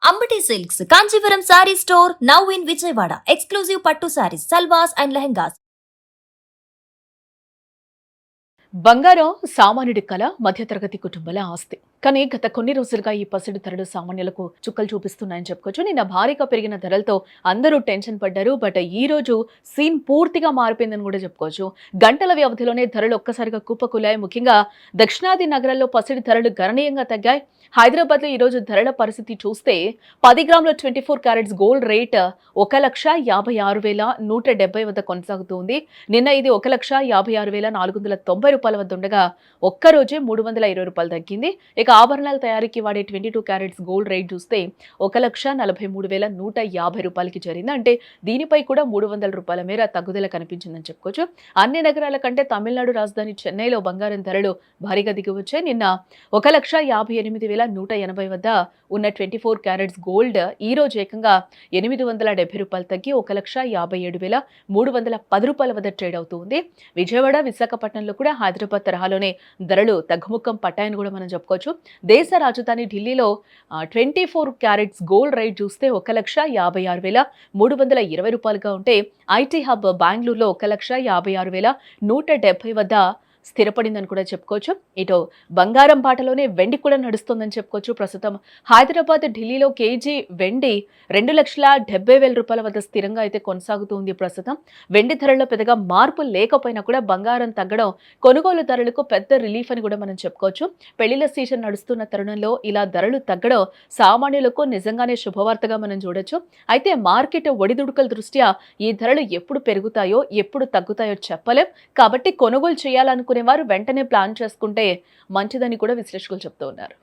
Ambati silks Kanchipuram sari store now in Vijayawada. Exclusive పట్టు saris, సల్వాస్ and lehengas. బంగారం సామాన్యుడి కళ, మధ్యతరగతి కుటుంబాల ఆస్తి. కానీ గత కొన్ని రోజులుగా ఈ పసిడి ధరలు సామాన్యులకు చుక్కలు చూపిస్తున్నాయని చెప్పుకోవచ్చు. నిన్న భారీగా పెరిగిన ధరలతో అందరూ టెన్షన్ పడ్డారు. బట్ ఈ రోజు సీన్ పూర్తిగా మారిపోయిందని కూడా చెప్పుకోవచ్చు. గంటల వ్యవధిలోనే ధరలు ఒక్కసారిగా కుప్పకూలాయి. ముఖ్యంగా దక్షిణాది నగరాల్లో పసిడి ధరలు గణనీయంగా తగ్గాయి. హైదరాబాద్ లో ఈ రోజు ధరల పరిస్థితి చూస్తే 10 గ్రాముల 24 క్యారెట్స్ గోల్డ్ రేట్ 1,56,170 వద్ద కొనసాగుతుంది. నిన్న ఇది 1,56,490 రూపాయల వద్ద ఉండగా ఒక్కరోజే 320 రూపాయలు తగ్గింది. ఇక ఆభరణాల తయారీకి వాడే 22 క్యారెట్స్ గోల్డ్ రేట్ చూస్తే 1,43,150 రూపాయలకి చేరింది. అంటే దీనిపై కూడా 300 రూపాయల మేర తగ్గుదల కనిపించిందని చెప్పుకోవచ్చు. అన్ని నగరాల కంటే తమిళనాడు రాజధాని చెన్నైలో బంగారం ధరలు భారీగా దిగివచ్చాయి. నిన్న 1,58,180 వద్ద ఉన్న 24 క్యారెట్స్ గోల్డ్ ఈ రోజు ఏకంగా 870 రూపాయలు తగ్గి 1,57,310 రూపాయల వద్ద ట్రేడ్ అవుతుంది. విజయవాడ, విశాఖపట్నంలో కూడా హైదరాబాద్ తరహాలోనే ధరలు తగ్గుముఖం పట్టాయని కూడా మనం చెప్పుకోవచ్చు. దేశ రాజధాని ఢిల్లీలో 24 క్యారెట్స్ గోల్డ్ రేట్ చూస్తే 1,56,320 రూపాయలుగా ఉంటే ఐటీ హబ్ బెంగళూరులో 1,56,170 వద్ద స్థిరపడిందని కూడా చెప్పుకోవచ్చు. ఇటు బంగారం బాటలోనే వెండి కూడా నడుస్తుందని చెప్పుకోవచ్చు. ప్రస్తుతం హైదరాబాద్, ఢిల్లీలో కేజీ వెండి 2,70,000 రూపాయల వద్ద స్థిరంగా అయితే కొనసాగుతుంది. ప్రస్తుతం వెండి ధరల్లో పెద్దగా మార్పు లేకపోయినా కూడా బంగారం తగ్గడం కొనుగోలుదారులకు పెద్ద రిలీఫ్ అని కూడా మనం చెప్పుకోవచ్చు. పెళ్లిళ్ల సీజన్ నడుస్తున్న తరుణంలో ఇలా ధరలు తగ్గడం సామాన్యులకు నిజంగానే శుభవార్తగా మనం చూడొచ్చు. అయితే మార్కెట్ ఒడిదుడుకుల దృష్ట్యా ఈ ధరలు ఎప్పుడు పెరుగుతాయో ఎప్పుడు తగ్గుతాయో చెప్పలేం. కాబట్టి కొనుగోలు చేయాలనుకునే వారు వెంటనే ప్లాన్ చేసుకుంటే మంచిదని కూడా విశ్లేషకులు చెప్తూ ఉన్నారు.